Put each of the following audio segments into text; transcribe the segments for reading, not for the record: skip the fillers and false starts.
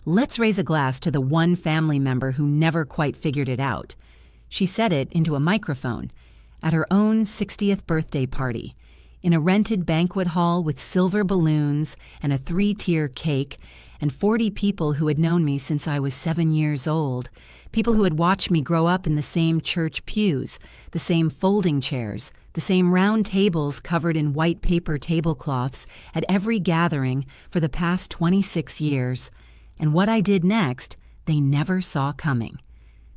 Let's raise a glass to the one family member who never quite figured it out. She said it into a microphone at her own 60th birthday party, in a rented banquet hall with silver balloons and a 3-tier cake, and 40 people who had known me since I was 7 years old, people who had watched me grow up in the same church pews, the same folding chairs, the same round tables covered in white paper tablecloths at every gathering for the past 26 years. And what I did next, they never saw coming.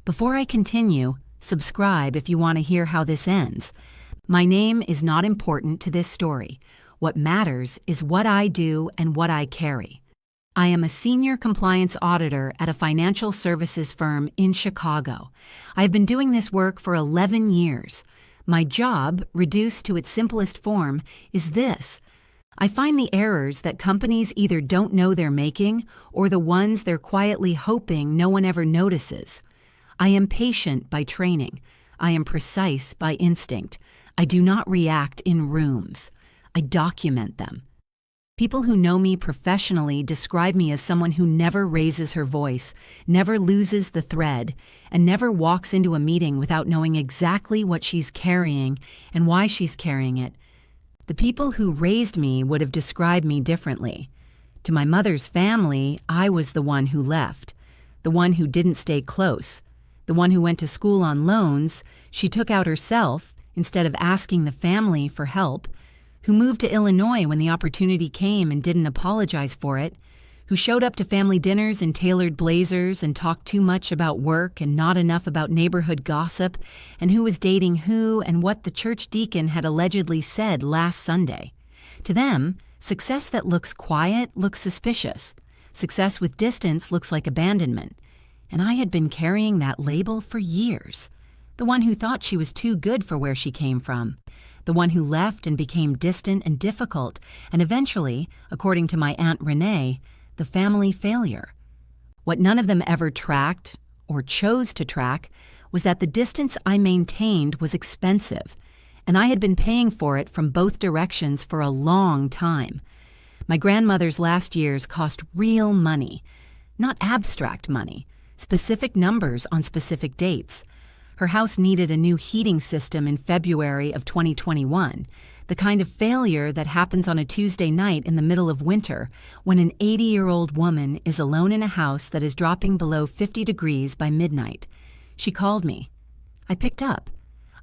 Before I continue, subscribe if you want to hear how this ends. My name is not important to this story. What matters is what I do and what I carry. I am a senior compliance auditor at a financial services firm in Chicago. I have been doing this work for 11 years. My job, reduced to its simplest form, is this. I find the errors that companies either don't know they're making or the ones they're quietly hoping no one ever notices. I am patient by training. I am precise by instinct. I do not react in rooms. I document them. People who know me professionally describe me as someone who never raises her voice, never loses the thread, and never walks into a meeting without knowing exactly what she's carrying and why she's carrying it. The people who raised me would have described me differently. To my mother's family, I was the one who left, the one who didn't stay close, the one who went to school on loans she took out herself instead of asking the family for help, who moved to Illinois when the opportunity came and didn't apologize for it, who showed up to family dinners in tailored blazers and talked too much about work and not enough about neighborhood gossip, and who was dating who and what the church deacon had allegedly said last Sunday. To them, success that looks quiet looks suspicious. Success with distance looks like abandonment. And I had been carrying that label for years. The one who thought she was too good for where she came from. The one who left and became distant and difficult, and eventually, according to my Aunt Renee, the family failure. What none of them ever tracked, or chose to track, was that the distance I maintained was expensive, and I had been paying for it from both directions for a long time. My grandmother's last years cost real money, not abstract money, specific numbers on specific dates. Her house needed a new heating system in February of 2021, the kind of failure that happens on a Tuesday night in the middle of winter when an 80-year-old woman is alone in a house that is dropping below 50 degrees by midnight. She called me. I picked up.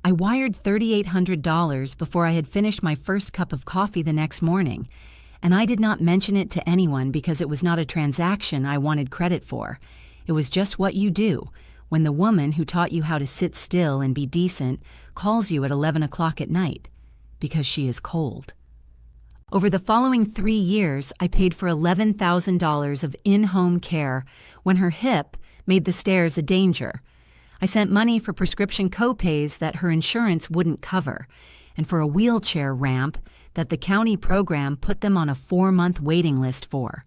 I wired $3,800 before I had finished my first cup of coffee the next morning, and I did not mention it to anyone because it was not a transaction I wanted credit for. It was just what you do when the woman who taught you how to sit still and be decent calls you at 11 o'clock at night, because she is cold. Over the following 3 years, I paid for $11,000 of in-home care when her hip made the stairs a danger. I sent money for prescription copays that her insurance wouldn't cover, and for a wheelchair ramp that the county program put them on a 4-month waiting list for,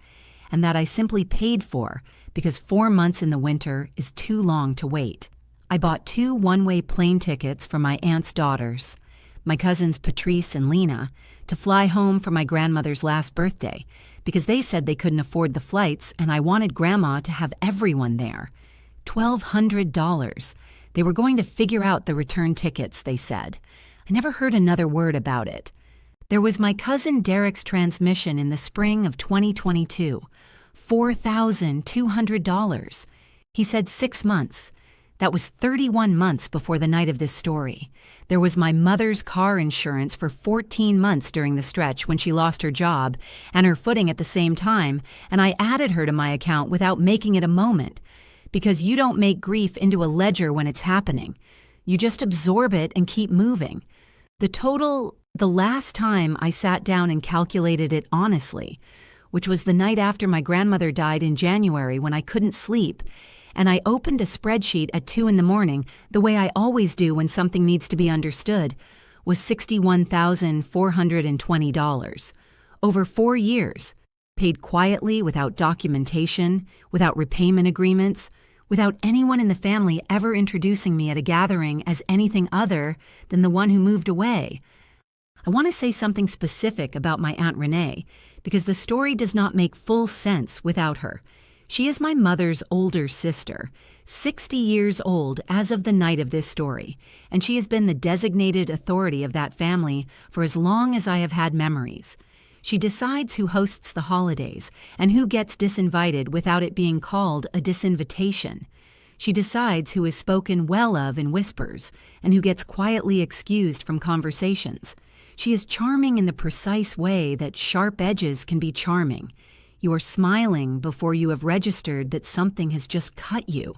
and that I simply paid for because 4 months in the winter is too long to wait. I bought 2 one-way plane tickets for my aunt's daughters, my cousins Patrice and Lena, to fly home for my grandmother's last birthday because they said they couldn't afford the flights and I wanted Grandma to have everyone there. $1,200. They were going to figure out the return tickets, they said. I never heard another word about it. There was my cousin Derek's transmission in the spring of 2022. $4,200. He said 6 months. That was 31 months before the night of this story. There was my mother's car insurance for 14 months during the stretch when she lost her job and her footing at the same time, and I added her to my account without making it a moment. Because you don't make grief into a ledger when it's happening. You just absorb it and keep moving. The last time I sat down and calculated it honestly, which was the night after my grandmother died in January when I couldn't sleep, and I opened a spreadsheet at 2 a.m, the way I always do when something needs to be understood, was $61,420. Over 4 years, paid quietly without documentation, without repayment agreements, without anyone in the family ever introducing me at a gathering as anything other than the one who moved away. I want to say something specific about my Aunt Renee, because the story does not make full sense without her. She is my mother's older sister, 60 years old as of the night of this story, and she has been the designated authority of that family for as long as I have had memories. She decides who hosts the holidays and who gets disinvited without it being called a disinvitation. She decides who is spoken well of in whispers and who gets quietly excused from conversations. She is charming in the precise way that sharp edges can be charming. You are smiling before you have registered that something has just cut you.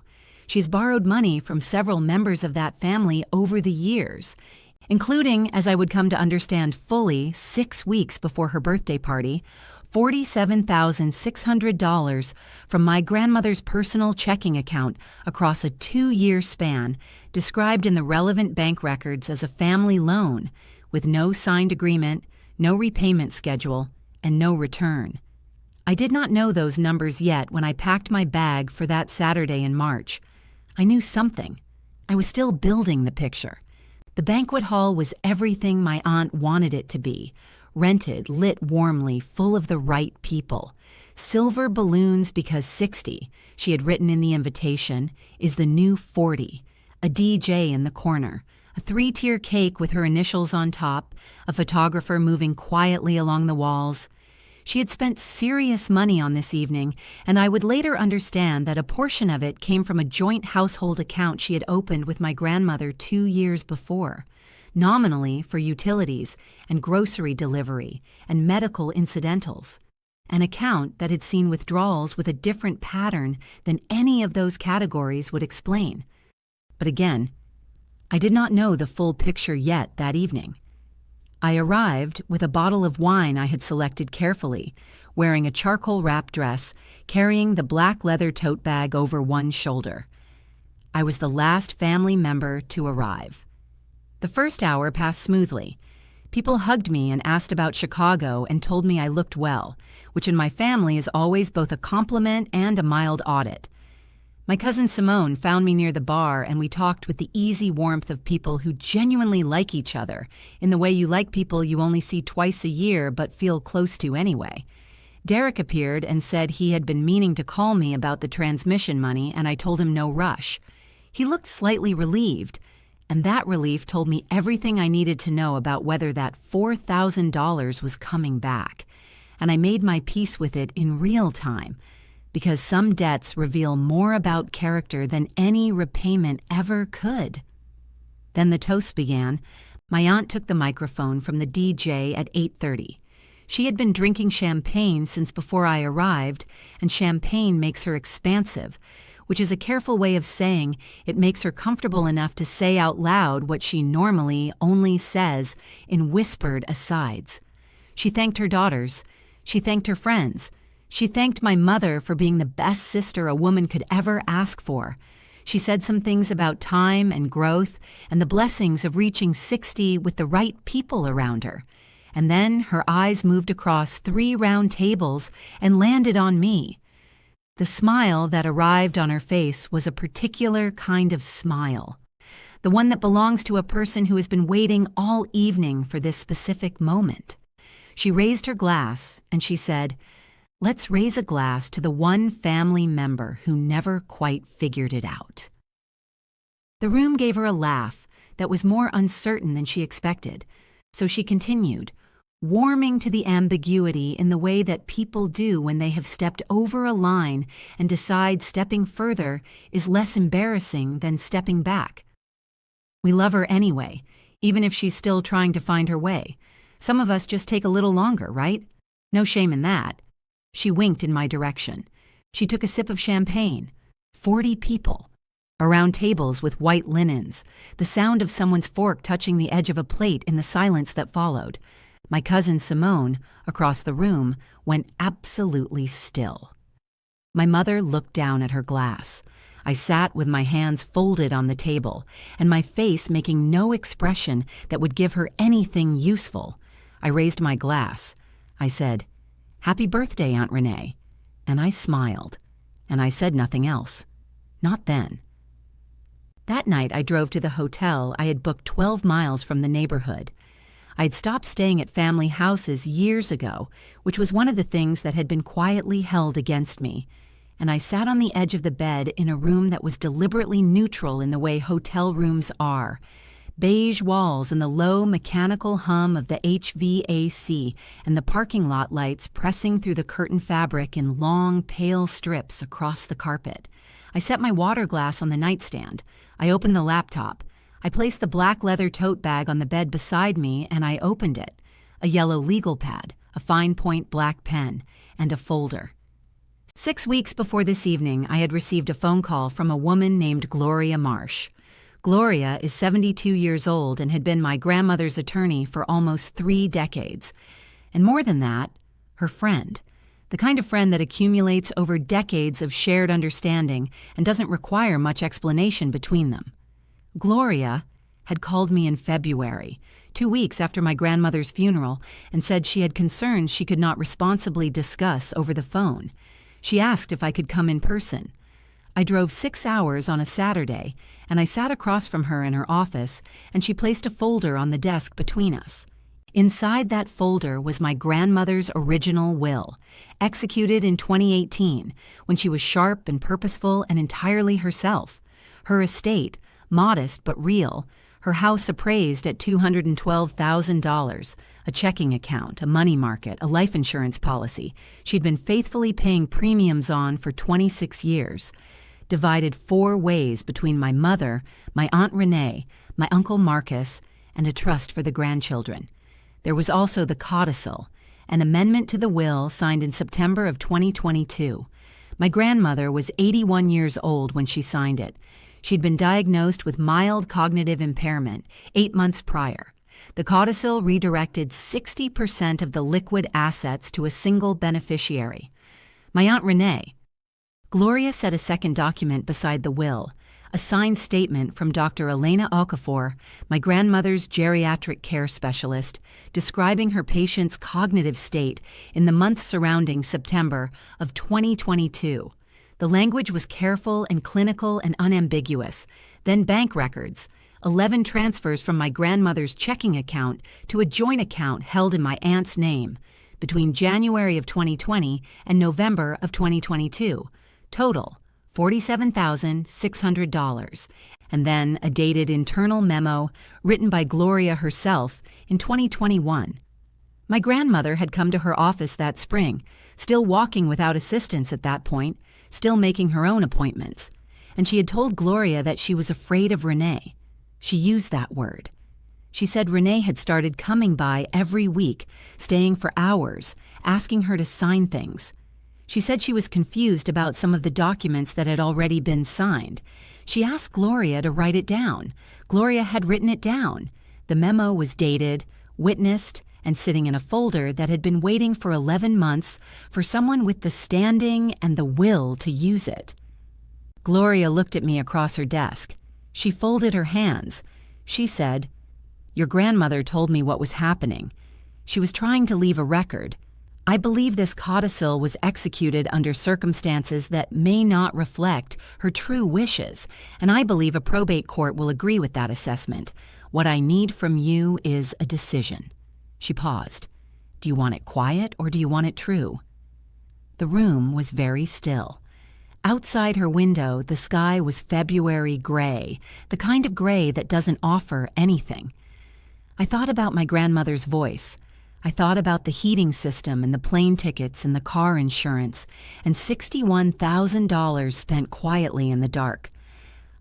She's borrowed money from several members of that family over the years, including, as I would come to understand fully 6 weeks before her birthday party, $47,600 from my grandmother's personal checking account across a 2-year span, described in the relevant bank records as a family loan, with no signed agreement, no repayment schedule, and no return. I did not know those numbers yet when I packed my bag for that Saturday in March. I knew something. I was still building the picture. The banquet hall was everything my aunt wanted it to be. Rented, lit warmly, full of the right people. Silver balloons because 60, she had written in the invitation, is the new 40. A DJ in the corner. A 3-tier cake with her initials on top. A photographer moving quietly along the walls. She had spent serious money on this evening, and I would later understand that a portion of it came from a joint household account she had opened with my grandmother 2 years before, nominally for utilities and grocery delivery and medical incidentals, an account that had seen withdrawals with a different pattern than any of those categories would explain. But again, I did not know the full picture yet that evening. I arrived with a bottle of wine I had selected carefully, wearing a charcoal wrap dress, carrying the black leather tote bag over one shoulder. I was the last family member to arrive. The first hour passed smoothly. People hugged me and asked about Chicago and told me I looked well, which in my family is always both a compliment and a mild audit. My cousin Simone found me near the bar and we talked with the easy warmth of people who genuinely like each other, in the way you like people you only see twice a year but feel close to anyway. Derek appeared and said he had been meaning to call me about the transmission money, and I told him no rush. He looked slightly relieved, and that relief told me everything I needed to know about whether that $4,000 was coming back, and I made my peace with it in real time, because some debts reveal more about character than any repayment ever could. Then the toast began. My aunt took the microphone from the DJ at 8:30. She had been drinking champagne since before I arrived, and champagne makes her expansive, which is a careful way of saying it makes her comfortable enough to say out loud what she normally only says in whispered asides. She thanked her daughters. She thanked her friends. She thanked my mother for being the best sister a woman could ever ask for. She said some things about time and growth and the blessings of reaching 60 with the right people around her. And then her eyes moved across 3 round tables and landed on me. The smile that arrived on her face was a particular kind of smile, the one that belongs to a person who has been waiting all evening for this specific moment. She raised her glass and she said, "Let's raise a glass to the one family member who never quite figured it out." The room gave her a laugh that was more uncertain than she expected, so she continued, warming to the ambiguity in the way that people do when they have stepped over a line and decide stepping further is less embarrassing than stepping back. We love her anyway, even if she's still trying to find her way. Some of us just take a little longer, right? No shame in that. She winked in my direction. She took a sip of champagne. 40 people. Around tables with white linens. The sound of someone's fork touching the edge of a plate in the silence that followed. My cousin Simone, across the room, went absolutely still. My mother looked down at her glass. I sat with my hands folded on the table, and my face making no expression that would give her anything useful. I raised my glass. I said, "Happy birthday, Aunt Renee." And I smiled, and I said nothing else. Not then. That night I drove to the hotel I had booked 12 miles from the neighborhood. I'd stopped staying at family houses years ago, which was one of the things that had been quietly held against me, and I sat on the edge of the bed in a room that was deliberately neutral in the way hotel rooms are. Beige walls and the low mechanical hum of the HVAC and the parking lot lights pressing through the curtain fabric in long, pale strips across the carpet. I set my water glass on the nightstand. I opened the laptop. I placed the black leather tote bag on the bed beside me, and I opened it. A yellow legal pad, a fine-point black pen, and a folder. 6 weeks before this evening, I had received a phone call from a woman named Gloria Marsh. Gloria is 72 years old and had been my grandmother's attorney for almost 3 decades. And more than that, her friend. The kind of friend that accumulates over decades of shared understanding and doesn't require much explanation between them. Gloria had called me in February, 2 weeks after my grandmother's funeral, and said she had concerns she could not responsibly discuss over the phone. She asked if I could come in person. I drove 6 hours on a Saturday, and I sat across from her in her office, and she placed a folder on the desk between us. Inside that folder was my grandmother's original will, executed in 2018, when she was sharp and purposeful and entirely herself. Her estate, modest but real, her house appraised at $212,000, a checking account, a money market, a life insurance policy she'd been faithfully paying premiums on for 26 years, divided 4 ways between my mother, my Aunt Renee, my Uncle Marcus, and a trust for the grandchildren. There was also the codicil, an amendment to the will signed in September of 2022. My grandmother was 81 years old when she signed it. She'd been diagnosed with mild cognitive impairment 8 months prior. The codicil redirected 60% of the liquid assets to a single beneficiary, my Aunt Renee. Gloria set a second document beside the will, a signed statement from Dr. Elena Okafor, my grandmother's geriatric care specialist, describing her patient's cognitive state in the month surrounding September of 2022. The language was careful and clinical and unambiguous. Then bank records, 11 transfers from my grandmother's checking account to a joint account held in my aunt's name between January of 2020 and November of 2022. Total, $47,600, and then a dated internal memo written by Gloria herself in 2021. My grandmother had come to her office that spring, still walking without assistance at that point, still making her own appointments, and she had told Gloria that she was afraid of Renee. She used that word. She said Renee had started coming by every week, staying for hours, asking her to sign things. She said she was confused about some of the documents that had already been signed. She asked Gloria to write it down. Gloria had written it down. The memo was dated, witnessed, and sitting in a folder that had been waiting for 11 months for someone with the standing and the will to use it. Gloria looked at me across her desk. She folded her hands. She said, "Your grandmother told me what was happening. She was trying to leave a record. I believe this codicil was executed under circumstances that may not reflect her true wishes, and I believe a probate court will agree with that assessment. What I need from you is a decision." She paused. "Do you want it quiet or do you want it true?" The room was very still. Outside her window, the sky was February gray, the kind of gray that doesn't offer anything. I thought about my grandmother's voice. I thought about the heating system and the plane tickets and the car insurance and $61,000 spent quietly in the dark.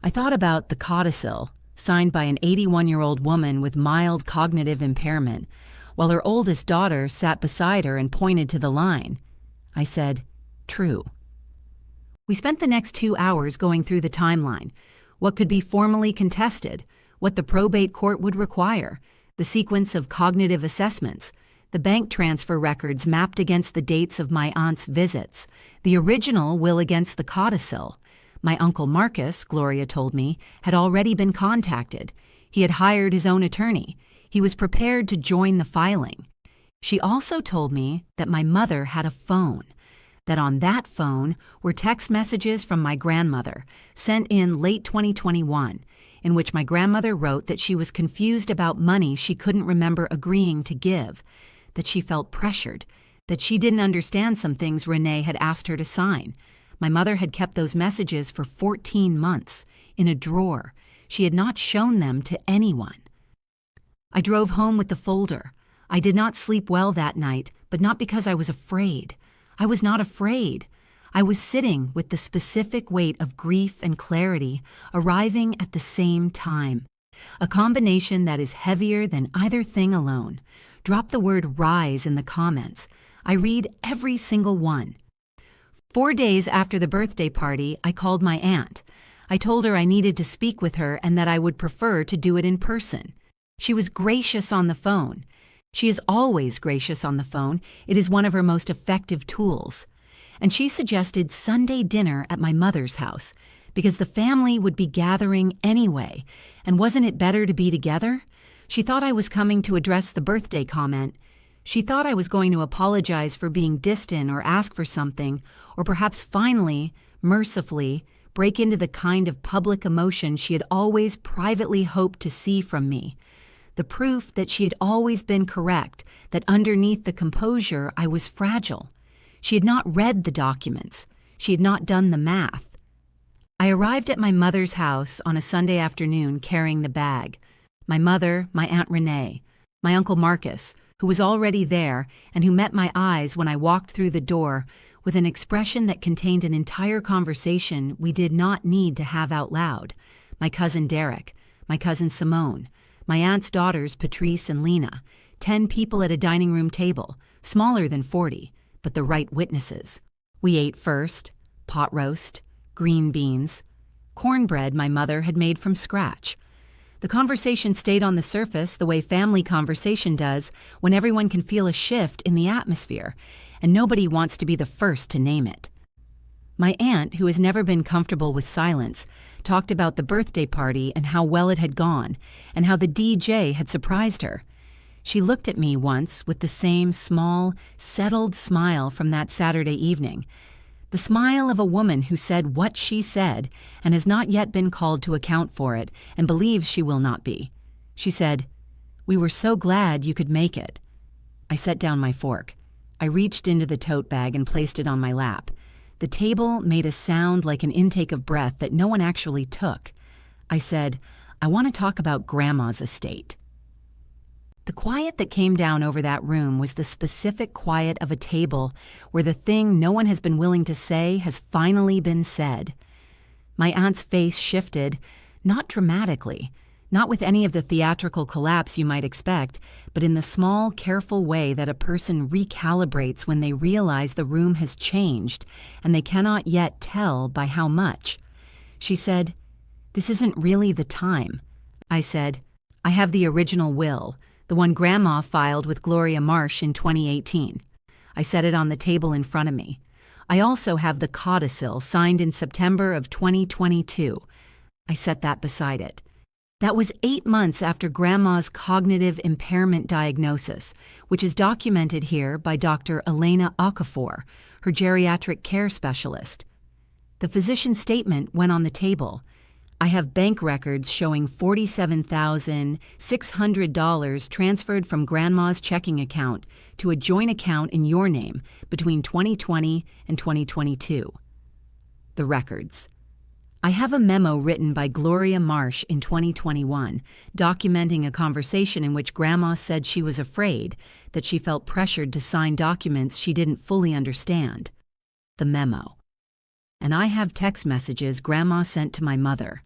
I thought about the codicil, signed by an 81-year-old woman with mild cognitive impairment, while her oldest daughter sat beside her and pointed to the line. I said, "True." We spent the next 2 hours going through the timeline, what could be formally contested, what the probate court would require, the sequence of cognitive assessments, the bank transfer records mapped against the dates of my aunt's visits, the original will against the codicil. My Uncle Marcus, Gloria told me, had already been contacted. He had hired his own attorney. He was prepared to join the filing. She also told me that my mother had a phone, that on that phone were text messages from my grandmother, sent in late 2021, in which my grandmother wrote that she was confused about money she couldn't remember agreeing to give, that she felt pressured, that she didn't understand some things Renee had asked her to sign. My mother had kept those messages for 14 months, in a drawer. She had not shown them to anyone. I drove home with the folder. I did not sleep well that night, but not because I was afraid. I was not afraid. I was sitting with the specific weight of grief and clarity arriving at the same time. A combination that is heavier than either thing alone. Drop the word rise in the comments. I read every single one. 4 days after the birthday party, I called my aunt. I told her I needed to speak with her and that I would prefer to do it in person. She was gracious on the phone. She is always gracious on the phone. It is one of her most effective tools. And she suggested Sunday dinner at my mother's house because the family would be gathering anyway, and wasn't it better to be together? She thought I was coming to address the birthday comment. She thought I was going to apologize for being distant or ask for something, or perhaps finally, mercifully, break into the kind of public emotion she had always privately hoped to see from me. The proof that she had always been correct, that underneath the composure I was fragile. She had not read the documents. She had not done the math. I arrived at my mother's house on a Sunday afternoon carrying the bag. My mother, my Aunt Renee, my Uncle Marcus, who was already there and who met my eyes when I walked through the door with an expression that contained an entire conversation we did not need to have out loud. My cousin Derek, my cousin Simone, my aunt's daughters Patrice and Lena, 10 people at a dining room table, smaller than 40, but the right witnesses. We ate first, pot roast, green beans, cornbread my mother had made from scratch. The conversation stayed on the surface the way family conversation does when everyone can feel a shift in the atmosphere, and nobody wants to be the first to name it. My aunt, who has never been comfortable with silence, talked about the birthday party and how well it had gone, and how the DJ had surprised her. She looked at me once with the same small, settled smile from that Saturday evening, the smile of a woman who said what she said and has not yet been called to account for it and believes she will not be. She said, "We were so glad you could make it." I set down my fork. I reached into the tote bag and placed it on my lap. The table made a sound like an intake of breath that no one actually took. I said, "I want to talk about Grandma's estate." The quiet that came down over that room was the specific quiet of a table where the thing no one has been willing to say has finally been said. My aunt's face shifted, not dramatically, not with any of the theatrical collapse you might expect, but in the small, careful way that a person recalibrates when they realize the room has changed and they cannot yet tell by how much. She said, "This isn't really the time." I said, "I have the original will, the one Grandma filed with Gloria Marsh in 2018. I set it on the table in front of me. I also have the codicil signed in September of 2022. I set that beside it. That was 8 months after Grandma's cognitive impairment diagnosis, which is documented here by Dr. Elena Okafor, her geriatric care specialist. The physician's statement went on the table. I have bank records showing $47,600 transferred from Grandma's checking account to a joint account in your name between 2020 and 2022. The records. I have a memo written by Gloria Marsh in 2021 documenting a conversation in which Grandma said she was afraid, that she felt pressured to sign documents she didn't fully understand. The memo. And I have text messages Grandma sent to my mother.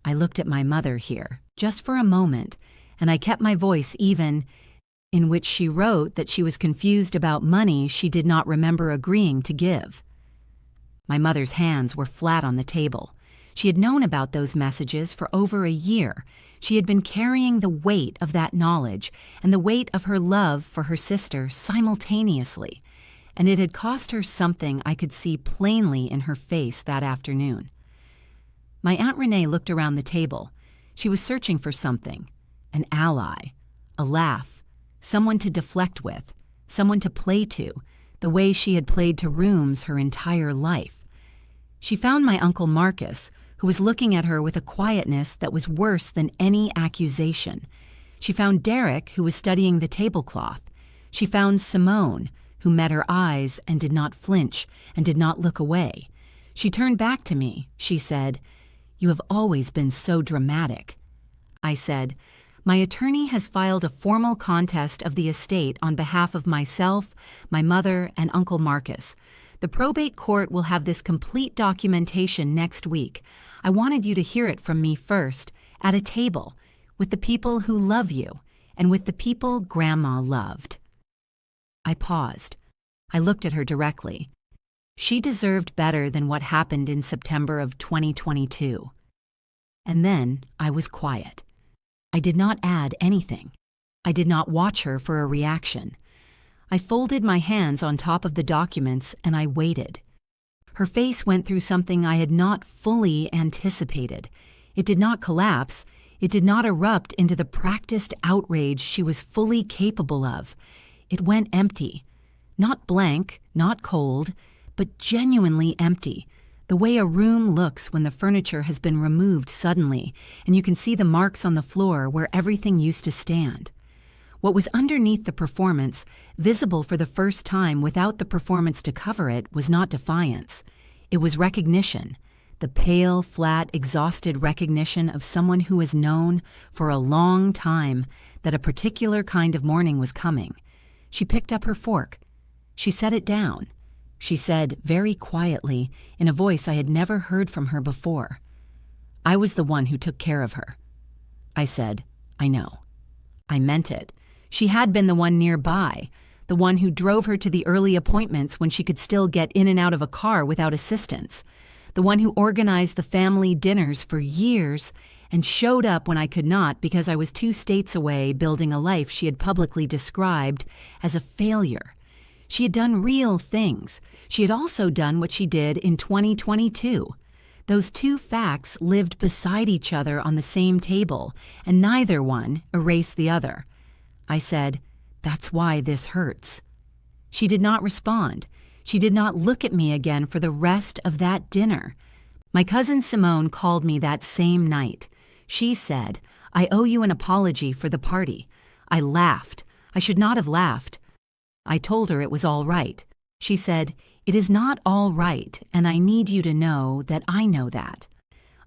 I looked at my mother here, just for a moment, and I kept my voice even, in which she wrote that she was confused about money she did not remember agreeing to give. My mother's hands were flat on the table. She had known about those messages for over a year. She had been carrying the weight of that knowledge and the weight of her love for her sister simultaneously, and it had cost her something I could see plainly in her face that afternoon. My Aunt Renee looked around the table. She was searching for something, an ally, a laugh, someone to deflect with, someone to play to, the way she had played to rooms her entire life. She found my Uncle Marcus, who was looking at her with a quietness that was worse than any accusation. She found Derek, who was studying the tablecloth. She found Simone, who met her eyes and did not flinch and did not look away. She turned back to me. She said, "You have always been so dramatic." I said, "My attorney has filed a formal contest of the estate on behalf of myself, my mother, and Uncle Marcus. The probate court will have this complete documentation next week. I wanted you to hear it from me first, at a table, with the people who love you, and with the people Grandma loved." I paused. I looked at her directly. She deserved better than what happened in September of 2022. And then I was quiet. I did not add anything. I did not watch her for a reaction. I folded my hands on top of the documents and I waited. Her face went through something I had not fully anticipated. It did not collapse. It did not erupt into the practiced outrage she was fully capable of. It went empty. Not blank, not cold, but genuinely empty, the way a room looks when the furniture has been removed suddenly, and you can see the marks on the floor where everything used to stand. What was underneath the performance, visible for the first time without the performance to cover it, was not defiance. It was recognition, the pale, flat, exhausted recognition of someone who has known for a long time that a particular kind of morning was coming. She picked up her fork. She set it down. She said, very quietly, in a voice I had never heard from her before, "I was the one who took care of her." I said, "I know." I meant it. She had been the one nearby, the one who drove her to the early appointments when she could still get in and out of a car without assistance, the one who organized the family dinners for years and showed up when I could not because I was 2 states away building a life she had publicly described as a failure. She had done real things. She had also done what she did in 2022. Those 2 facts lived beside each other on the same table, and neither one erased the other. I said, "That's why this hurts." She did not respond. She did not look at me again for the rest of that dinner. My cousin Simone called me that same night. She said, "I owe you an apology for the party." I laughed. I should not have laughed. I told her it was all right. She said, "It is not all right, and I need you to know that I know that."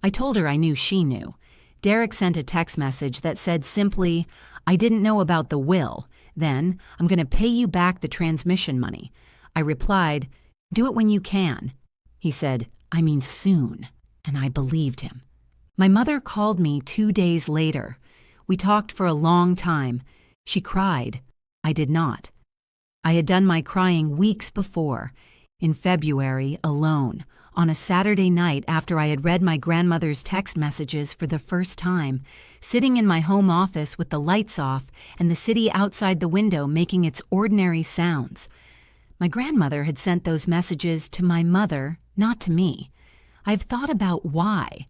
I told her I knew she knew. Derek sent a text message that said simply, "I didn't know about the will. Then, I'm going to pay you back the transmission money." I replied, "Do it when you can." He said, "I mean soon," and I believed him. My mother called me 2 days later. We talked for a long time. She cried. I did not. I had done my crying weeks before, in February, alone, on a Saturday night after I had read my grandmother's text messages for the first time, sitting in my home office with the lights off and the city outside the window making its ordinary sounds. My grandmother had sent those messages to my mother, not to me. I've thought about why.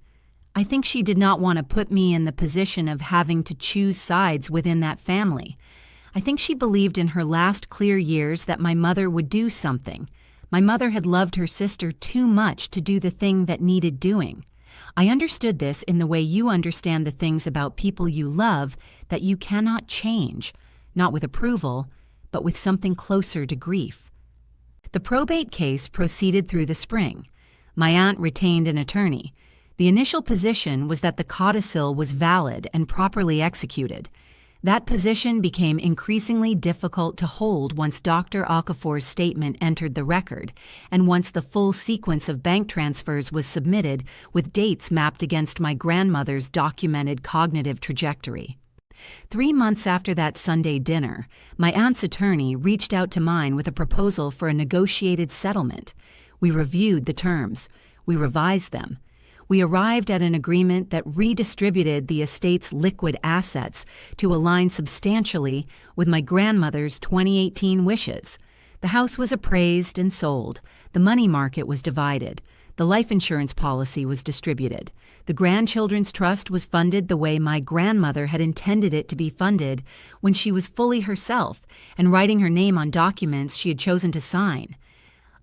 I think she did not want to put me in the position of having to choose sides within that family. I think she believed in her last clear years that my mother would do something. My mother had loved her sister too much to do the thing that needed doing. I understood this in the way you understand the things about people you love that you cannot change, not with approval, but with something closer to grief. The probate case proceeded through the spring. My aunt retained an attorney. The initial position was that the codicil was valid and properly executed. That position became increasingly difficult to hold once Dr. Okafor's statement entered the record, and once the full sequence of bank transfers was submitted with dates mapped against my grandmother's documented cognitive trajectory. 3 months after that Sunday dinner, my aunt's attorney reached out to mine with a proposal for a negotiated settlement. We reviewed the terms. We revised them. We arrived at an agreement that redistributed the estate's liquid assets to align substantially with my grandmother's 2018 wishes. The house was appraised and sold. The money market was divided. The life insurance policy was distributed. The grandchildren's trust was funded the way my grandmother had intended it to be funded when she was fully herself and writing her name on documents she had chosen to sign.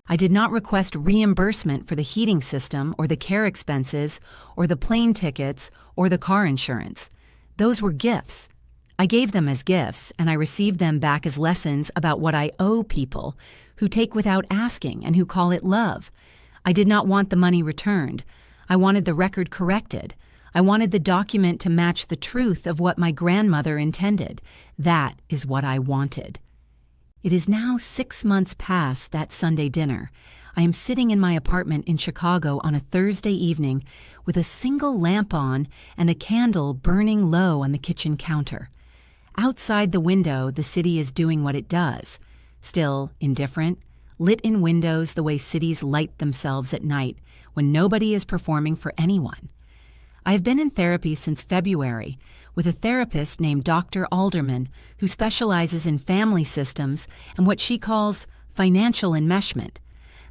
I did not request reimbursement for the heating system or the care expenses or the plane tickets or the car insurance. Those were gifts. I gave them as gifts, and I received them back as lessons about what I owe people who take without asking and who call it love. I did not want the money returned. I wanted the record corrected. I wanted the document to match the truth of what my grandmother intended. That is what I wanted. It is now 6 months past that Sunday dinner. I am sitting in my apartment in Chicago on a Thursday evening with a single lamp on and a candle burning low on the kitchen counter. Outside the window, the city is doing what it does. Still indifferent, lit in windows the way cities light themselves at night when nobody is performing for anyone. I have been in therapy since February with a therapist named Dr. Alderman who specializes in family systems and what she calls financial enmeshment,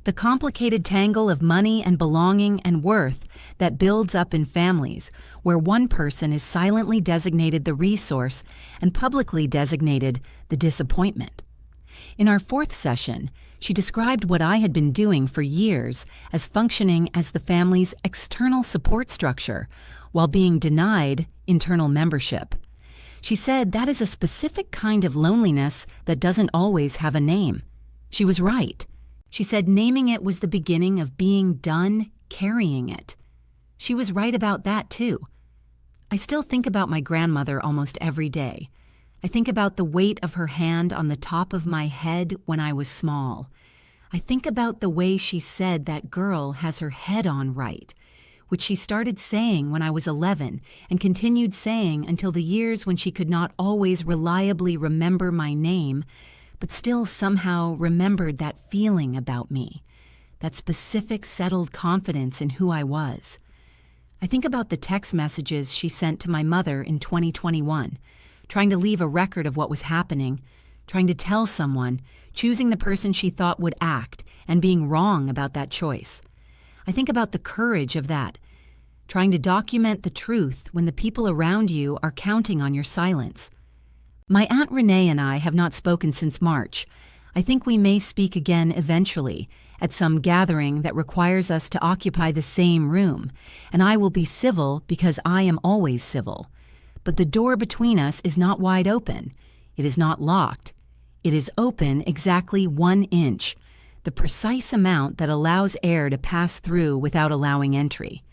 the complicated tangle of money and belonging and worth that builds up in families where one person is silently designated the resource and publicly designated the disappointment. In our 4th session, she described what I had been doing for years as functioning as the family's external support structure while being denied internal membership. She said that is a specific kind of loneliness that doesn't always have a name. She was right. She said naming it was the beginning of being done carrying it. She was right about that too. I still think about my grandmother almost every day. I think about the weight of her hand on the top of my head when I was small. I think about the way she said that girl has her head on right, which she started saying when I was 11 and continued saying until the years when she could not always reliably remember my name, but still somehow remembered that feeling about me, that specific settled confidence in who I was. I think about the text messages she sent to my mother in 2021, trying to leave a record of what was happening, trying to tell someone, choosing the person she thought would act, and being wrong about that choice. I think about the courage of that, trying to document the truth when the people around you are counting on your silence. My Aunt Renee and I have not spoken since March. I think we may speak again eventually, at some gathering that requires us to occupy the same room, and I will be civil because I am always civil. But the door between us is not wide open. It is not locked. It is open exactly 1 inch, the precise amount that allows air to pass through without allowing entry.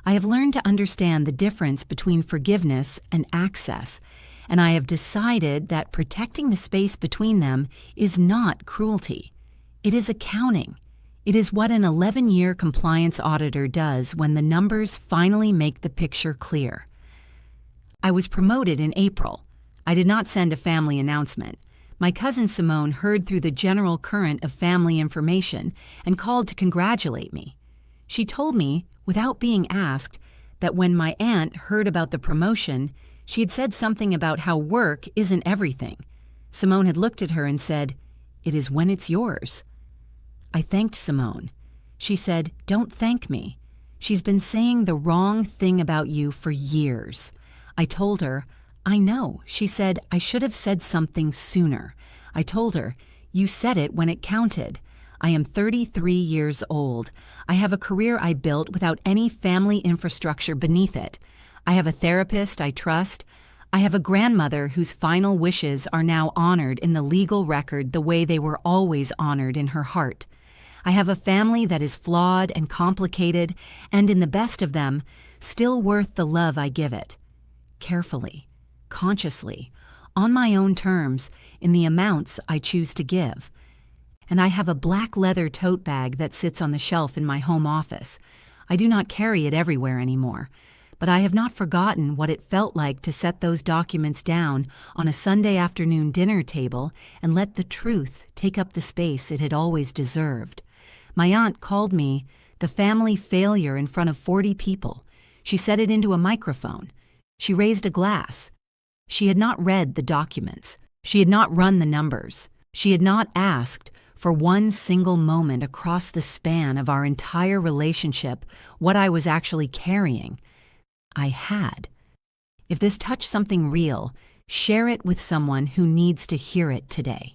I have learned to understand the difference between forgiveness and access, and I have decided that protecting the space between them is not cruelty. It is accounting. It is what an 11-year compliance auditor does when the numbers finally make the picture clear. I was promoted in April. I did not send a family announcement. My cousin Simone heard through the general current of family information and called to congratulate me. She told me, without being asked, that when my aunt heard about the promotion, she had said something about how work isn't everything. Simone had looked at her and said, "It is when it's yours." I thanked Simone. She said, "Don't thank me. She's been saying the wrong thing about you for years." I told her, "I know." She said, "I should have said something sooner." I told her, "You said it when it counted. I am 33 years old. I have a career I built without any family infrastructure beneath it. I have a therapist I trust. I have a grandmother whose final wishes are now honored in the legal record the way they were always honored in her heart. I have a family that is flawed and complicated, and in the best of them, still worth the love I give it. Carefully, consciously, on my own terms, in the amounts I choose to give. And I have a black leather tote bag that sits on the shelf in my home office. I do not carry it everywhere anymore, but I have not forgotten what it felt like to set those documents down on a Sunday afternoon dinner table and let the truth take up the space it had always deserved. My aunt called me the family failure in front of 40 people. She said it into a microphone. She raised a glass. She had not read the documents. She had not run the numbers. She had not asked for one single moment across the span of our entire relationship what I was actually carrying. I had. If this touched something real, share it with someone who needs to hear it today.